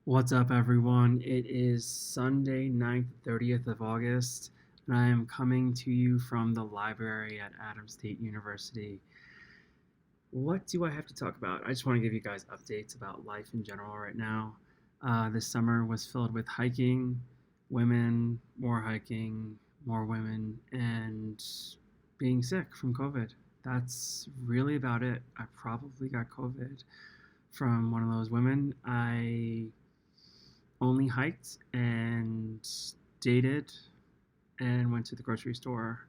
What's up, everyone? It is Sunday night, 30th of August, and I am coming to you from the library at Adams State University. What do I have to talk about? I just want to give you guys updates about life in general right now. This summer was filled with hiking, women, more women, and being sick from COVID. That's really about it. I probably got COVID from one of those women. I only hiked and dated and went to the grocery store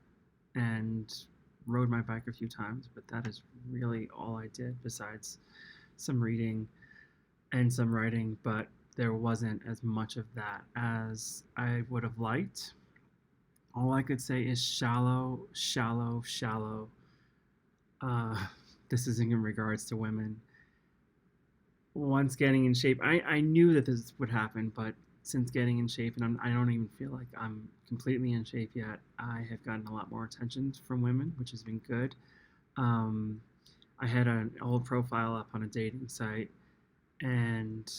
and rode my bike a few times, but that is really all I did besides some reading and some writing, but there wasn't as much of that as I would have liked. All I could say is shallow, shallow, shallow. Uh, this is in regards to women. Once getting in shape, I knew that this would happen, but since getting in shape, and I don't even feel like I'm completely in shape yet, I have gotten a lot more attention from women, which has been good. Um, I had an old profile up on a dating site, and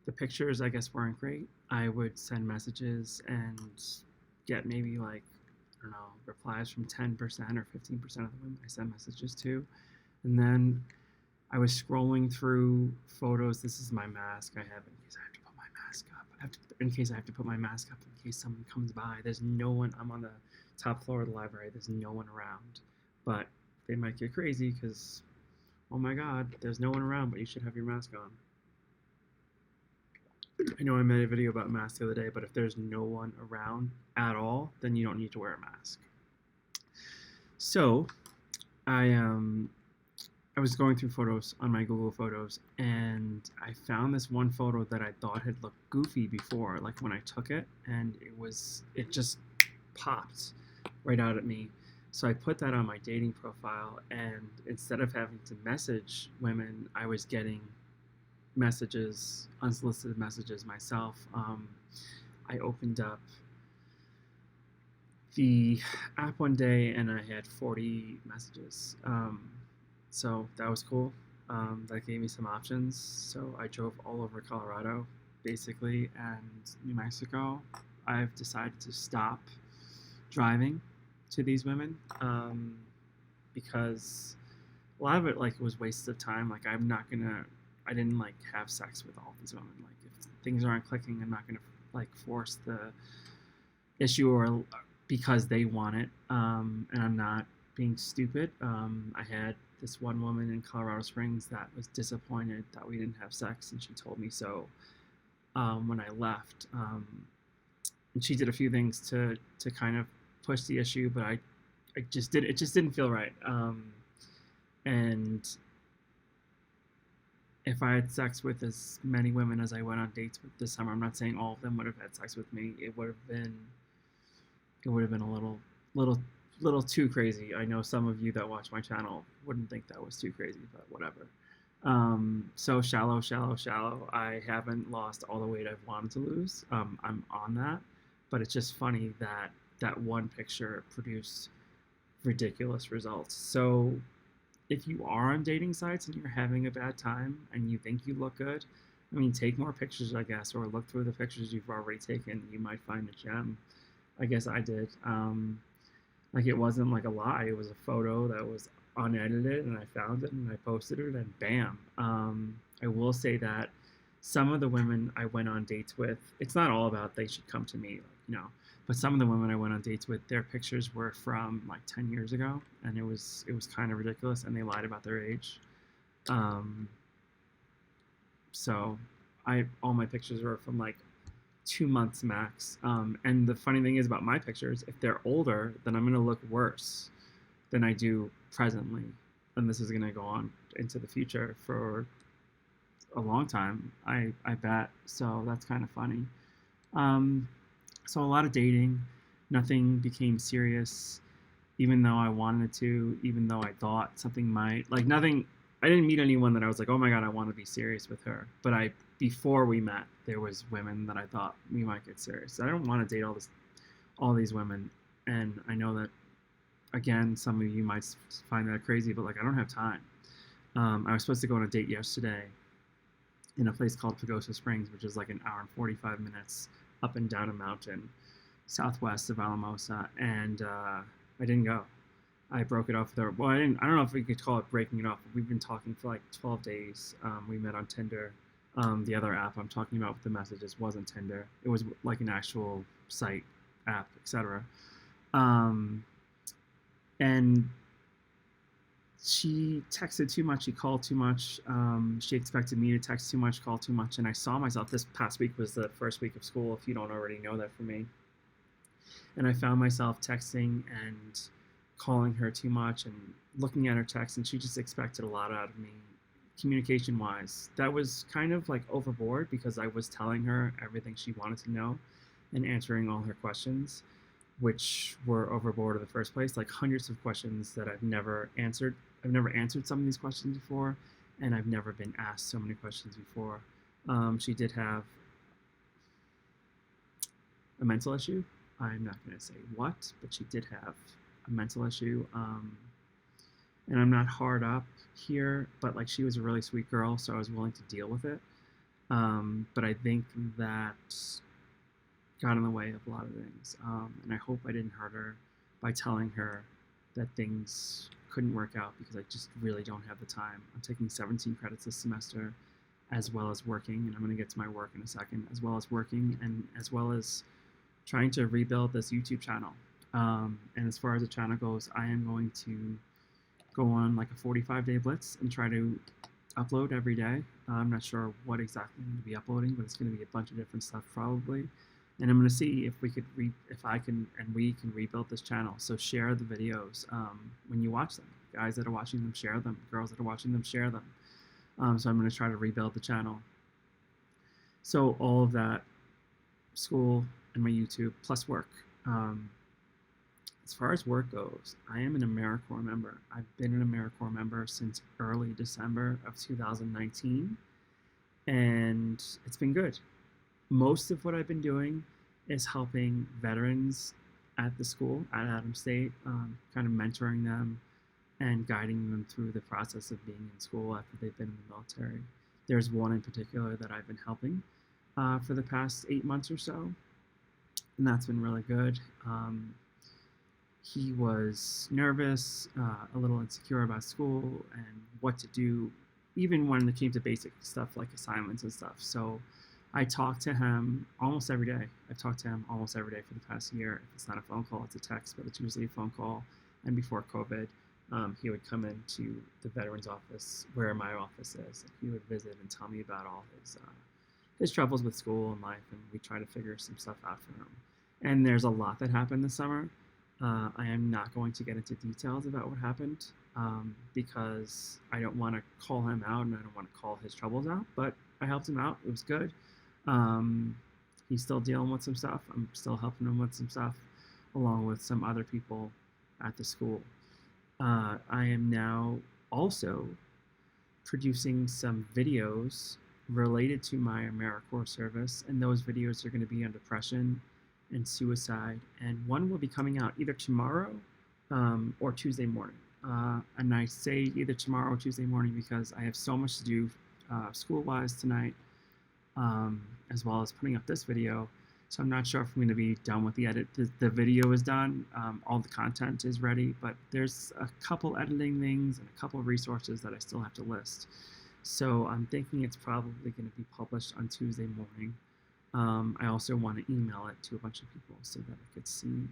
the pictures, I guess, weren't great. I would send messages and get maybe like, I don't know, replies from 10% or 15% of the women I send messages to. And then I was scrolling through photos. This is my mask I have in case I have to put my mask up. In case I have to put my mask up in case someone comes by. There's no one. I'm on the top floor of the library. There's no one around. But they might get crazy because, oh my God, there's no one around, but you should have your mask on. I know I made a video about masks the other day, but if there's no one around at all, then you don't need to wear a mask. So, I was going through photos on my Google Photos, and I found this one photo that I thought had looked goofy before, like when I took it, and it just popped right out at me. So I put that on my dating profile, and instead of having to message women, I was getting messages, unsolicited messages myself. I opened up the app one day and I had 40 messages. So that was cool. That gave me some options. So I drove all over Colorado, basically, and New Mexico. I've decided to stop driving to these women because a lot of it was wastes of time. Like I didn't have sex with all these women. Like if things aren't clicking, I'm not gonna force the issue or because they want it. And I'm not being stupid. I had this one woman in Colorado Springs that was disappointed that we didn't have sex, and she told me so when I left. And she did a few things to kind of push the issue, but it just didn't feel right. And if I had sex with as many women as I went on dates with this summer, I'm not saying all of them would have had sex with me. It would have been a little too crazy. I know some of you that watch my channel wouldn't think that was too crazy, but whatever. So shallow, shallow, shallow. I haven't lost all the weight I've wanted to lose. I'm on that, but it's just funny that that one picture produced ridiculous results. So if you are on dating sites and you're having a bad time and you think you look good, I mean, take more pictures, I guess, or look through the pictures you've already taken. You might find a gem. I guess I did. It wasn't like a lie. It was a photo that was unedited, and I found it and I posted it, and bam. I will say that some of the women I went on dates with, it's not all about they should come to me, but some of the women I went on dates with, their pictures were from 10 years ago, and it was kind of ridiculous, and they lied about their age. So all my pictures were from 2 months max. And the funny thing is about my pictures, if they're older, then I'm going to look worse than I do presently. And this is going to go on into the future for a long time, I bet. So that's kind of funny. So a lot of dating. Nothing became serious, even though I wanted it to, even though I thought something might. Nothing. I didn't meet anyone that I was like, oh my God, I want to be serious with her. But before we met, there was women that I thought we might get serious. I don't want to date all these women, and I know that, again, some of you might find that crazy, but I don't have time. I was supposed to go on a date yesterday in a place called Pagosa Springs, which is like an hour and 45 minutes up and down a mountain southwest of Alamosa, and I didn't go. I broke it off with her. Well, I didn't. I don't know if we could call it breaking it off. We've been talking for like 12 days. We met on Tinder. The other app I'm talking about with the messages wasn't Tinder. It was like an actual site, app, etc. Um, and she texted too much. She called too much. She expected me to text too much, call too much, and I saw myself. This past week was the first week of school. If you don't already know that for me, and I found myself texting and calling her too much and looking at her text, and she just expected a lot out of me communication wise. That was kind of like overboard because I was telling her everything she wanted to know and answering all her questions, which were overboard in the first place, like hundreds of questions that I've never answered. I've never answered some of these questions before, and I've never been asked so many questions before. She did have a mental issue. I'm not going to say what, but she did have a mental issue. And I'm not hard up here, but like she was a really sweet girl, so I was willing to deal with it. But I think that got in the way of a lot of things. And I hope I didn't hurt her by telling her that things couldn't work out because I just really don't have the time. I'm taking 17 credits this semester, as well as working, and I'm going to get to my work in a second, as well as working and as well as trying to rebuild this YouTube channel. And as far as the channel goes, I am going to go on like a 45-day blitz and try to upload every day. I'm not sure what exactly I'm going to be uploading, but it's going to be a bunch of different stuff probably. And I'm going to see if we could, if I can, and we can rebuild this channel. So share the videos when you watch them. Guys that are watching them, share them. Girls that are watching them, share them. So I'm going to try to rebuild the channel. So all of that, school and my YouTube plus work. As far as work goes, I am an Americorps member. I've been an Americorps member since early December of 2019, and it's been good. Most of what I've been doing is helping veterans at the school at Adams State, kind of mentoring them and guiding them through the process of being in school after they've been in the military. There's one in particular that I've been helping for the past 8 months or so, and that's been really good. He was nervous, a little insecure about school and what to do, even when it came to basic stuff like assignments and stuff. So I talk to him almost every day. I've talked to him almost every day for the past year. If it's not a phone call, it's a text, but it's usually a phone call. And before COVID, he would come into the veterans office where my office is. And he would visit and tell me about all his troubles with school and life, and we try to figure some stuff out for him. And there's a lot that happened this summer. I am not going to get into details about what happened because I don't want to call him out and I don't want to call his troubles out, but I helped him out. It was good. He's still dealing with some stuff. I'm still helping him with some stuff along with some other people at the school. I am now also producing some videos related to my Americorps service, and those videos are going to be on depression and suicide, and one will be coming out either tomorrow or Tuesday morning. And I say either tomorrow or Tuesday morning because I have so much to do school-wise tonight, as well as putting up this video. So I'm not sure if I'm going to be done with the edit. The video is done, all the content is ready, but there's a couple editing things and a couple of resources that I still have to list. So I'm thinking it's probably going to be published on Tuesday morning. I also want to email it to a bunch of people so that I could see.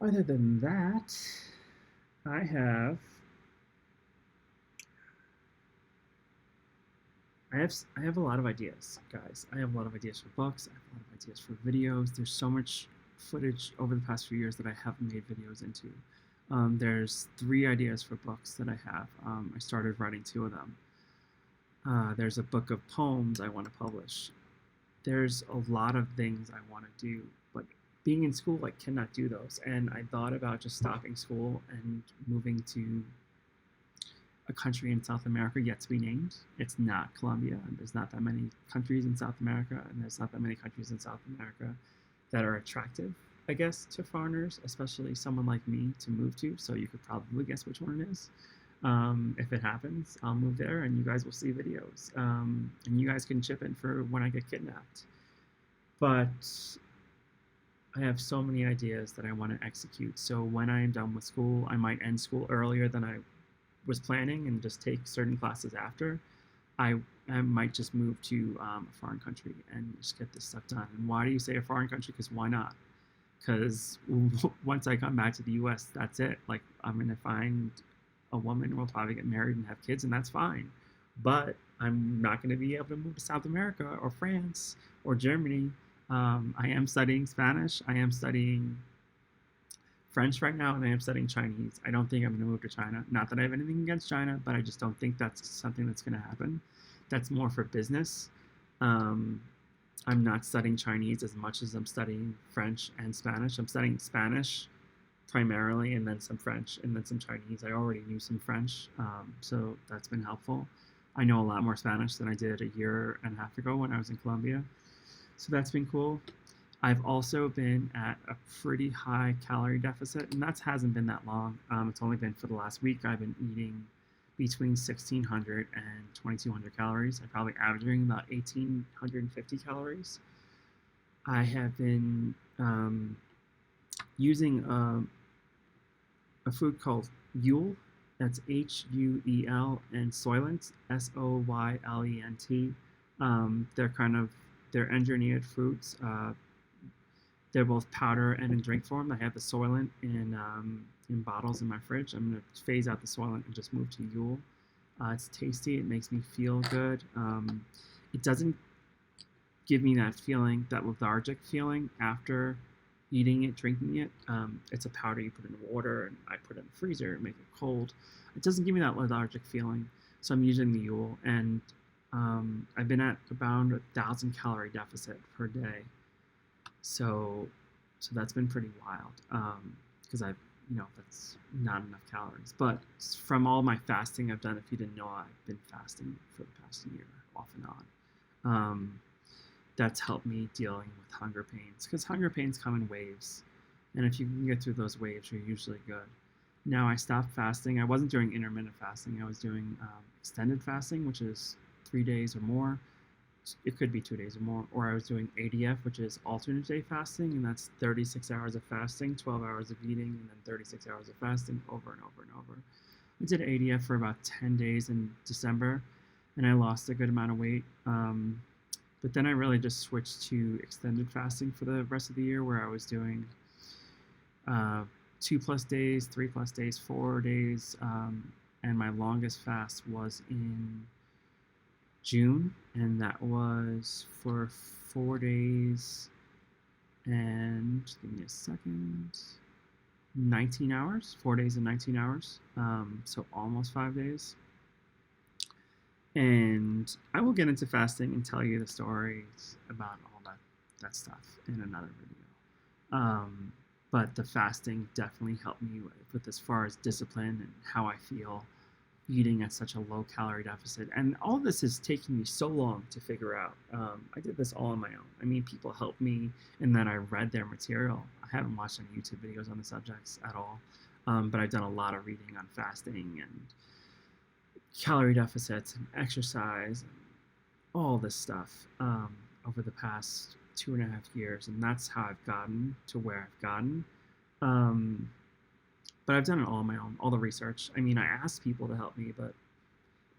Other than that, I have a lot of ideas, guys. I have a lot of ideas for books. I have a lot of ideas for videos. There's so much footage over the past few years that I haven't made videos into. There's 3 ideas for books that I have. I started writing 2 of them. There's a book of poems I want to publish. There's a lot of things I want to do, but being in school, I cannot do those. And I thought about just stopping school and moving to a country in South America yet to be named. It's not Colombia. There's not that many countries in South America, and there's not that many countries in South America that are attractive, I guess, to foreigners, especially someone like me to move to. So you could probably guess which one it is. If it happens, I'll move there and you guys will see videos. And you guys can chip in for when I get kidnapped. But I have so many ideas that I want to execute. So when I am done with school, I might end school earlier than I was planning and just take certain classes after. I, I might just move to a foreign country and just get this stuff done. And why do you say a foreign country? Because why not? Because once I come back to the U.S., that's it. Like I'm gonna find a woman, we'll probably get married and have kids, and that's fine. But I'm not gonna be able to move to South America or France or Germany. I am studying Spanish. I am studying French right now, and I am studying Chinese. I don't think I'm going to move to China. Not that I have anything against China, but I just don't think that's something that's going to happen. That's more for business. Um, I'm not studying Chinese as much as I'm studying French and Spanish. I'm studying Spanish primarily, and then some French, and then some Chinese. I already knew some French, so that's been helpful. I know a lot more Spanish than I did a year and a half ago when I was in Colombia. So that's been cool. I've also been at a pretty high calorie deficit, and that hasn't been that long. It's only been for the last week. I've been eating between 1,600 and 2,200 calories. I'm probably averaging about 1,850 calories. I have been using a food called Yule. That's Huel, and Soylent, Soylent. They're engineered fruits. They're both powder and in drink form. I have the Soylent in bottles in my fridge. I'm gonna phase out the Soylent and just move to Yule. It's tasty. It makes me feel good. It doesn't give me that feeling, that lethargic feeling after eating it, drinking it. It's a powder you put in water, and I put it in the freezer, make it cold. It doesn't give me that lethargic feeling, so I'm using the Yule, and I've been at about 1,000 calorie deficit per day. So that's been pretty wild because that's not enough calories. But from all my fasting I've done, if you didn't know, I've been fasting for the past year off and on. That's helped me dealing with hunger pains because hunger pains come in waves, and if you can get through those waves, you're usually good. Now I stopped fasting. I wasn't doing intermittent fasting. I was doing extended fasting, which is 3 days or more. It could be 2 days or more. Or I was doing ADF, which is alternate day fasting, and that's 36 hours of fasting, 12 hours of eating, and then 36 hours of fasting over and over and over. I did ADF for about 10 days in December, and I lost a good amount of weight. But then I really just switched to extended fasting for the rest of the year, where I was doing 2+ days, 3+ days, 4 days, and my longest fast was in June, and that was for 4 days and give me a second, 19 hours, 4 days and 19 hours, so almost 5 days. And I will get into fasting and tell you the stories about all that stuff in another video. But the fasting definitely helped me with as far as discipline and how I feel eating at such a low calorie deficit. And all this is taking me so long to figure out. I did this all on my own. I mean, people helped me in that I read their material. I haven't watched any YouTube videos on the subjects at all, but I've done a lot of reading on fasting and calorie deficits and exercise and all this stuff over the past 2.5 years, and that's how I've gotten to where I've gotten. But I've done it all on my own, all the research. I mean, I asked people to help me, but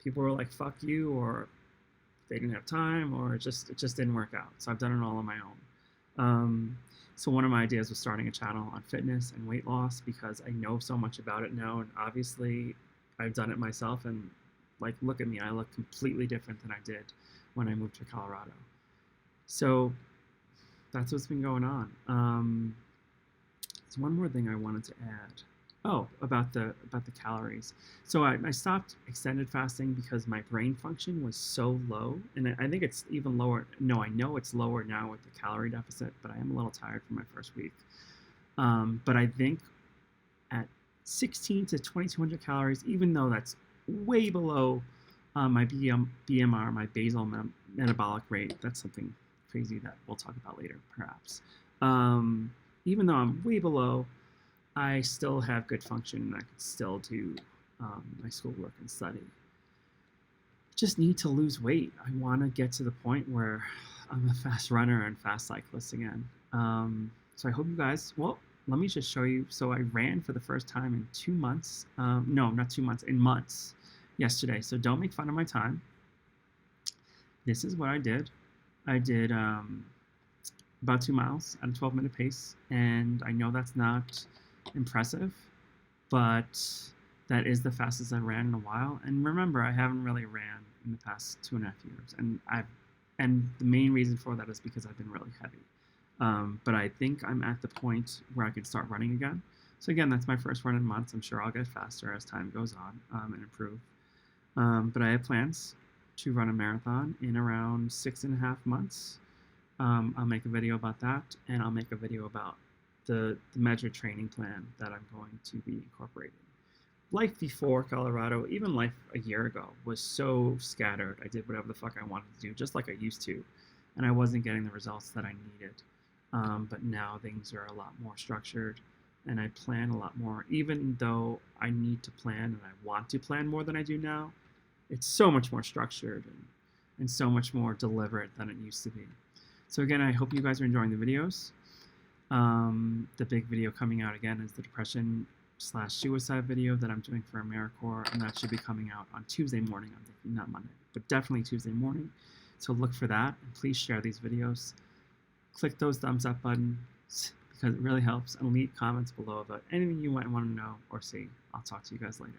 people were like, fuck you, or they didn't have time, or it just didn't work out. So I've done it all on my own. So one of my ideas was starting a channel on fitness and weight loss because I know so much about it now, and obviously I've done it myself, and like, look at me, I look completely different than I did when I moved to Colorado. So that's what's been going on. There's one more thing I wanted to add. Oh, about the calories. So I stopped extended fasting because my brain function was so low, and I think it's even lower. No, I know it's lower now with the calorie deficit, but I am a little tired from my first week. But I think at 16 to 2,200 calories, even though that's way below my BMR, my basal metabolic rate, that's something crazy that we'll talk about later, perhaps. Even though I'm way below, I still have good function, and I could still do my schoolwork and study. Just need to lose weight. I want to get to the point where I'm a fast runner and fast cyclist again. So I hope you guys, well, let me just show you. So I ran for the first time in 2 months. No, not 2 months, in months yesterday. So don't make fun of my time. This is what I did. I did about 2 miles at a 12-minute pace. And I know that's not impressive, but that is the fastest I've ran in a while. And remember, I haven't really ran in the past 2.5 years. And the main reason for that is because I've been really heavy. But I think I'm at the point where I can start running again. So again, that's my first run in months. I'm sure I'll get faster as time goes on and improve. But I have plans to run a marathon in around 6.5 months. I'll make a video about that, and I'll make a video about the measured training plan that I'm going to be incorporating. Life before Colorado, even life a year ago, was so scattered. I did whatever the fuck I wanted to do, just like I used to, and I wasn't getting the results that I needed. But now things are a lot more structured, and I plan a lot more. Even though I need to plan and I want to plan more than I do now, it's so much more structured and so much more deliberate than it used to be. So again, I hope you guys are enjoying the videos. The big video coming out again is the depression/suicide video that I'm doing for Americorps, and that should be coming out on Tuesday morning. I'm thinking not Monday, but definitely Tuesday morning. So look for that, and please share these videos. Click those thumbs up buttons because it really helps, and leave comments below about anything you might want to know or see. I'll talk to you guys later.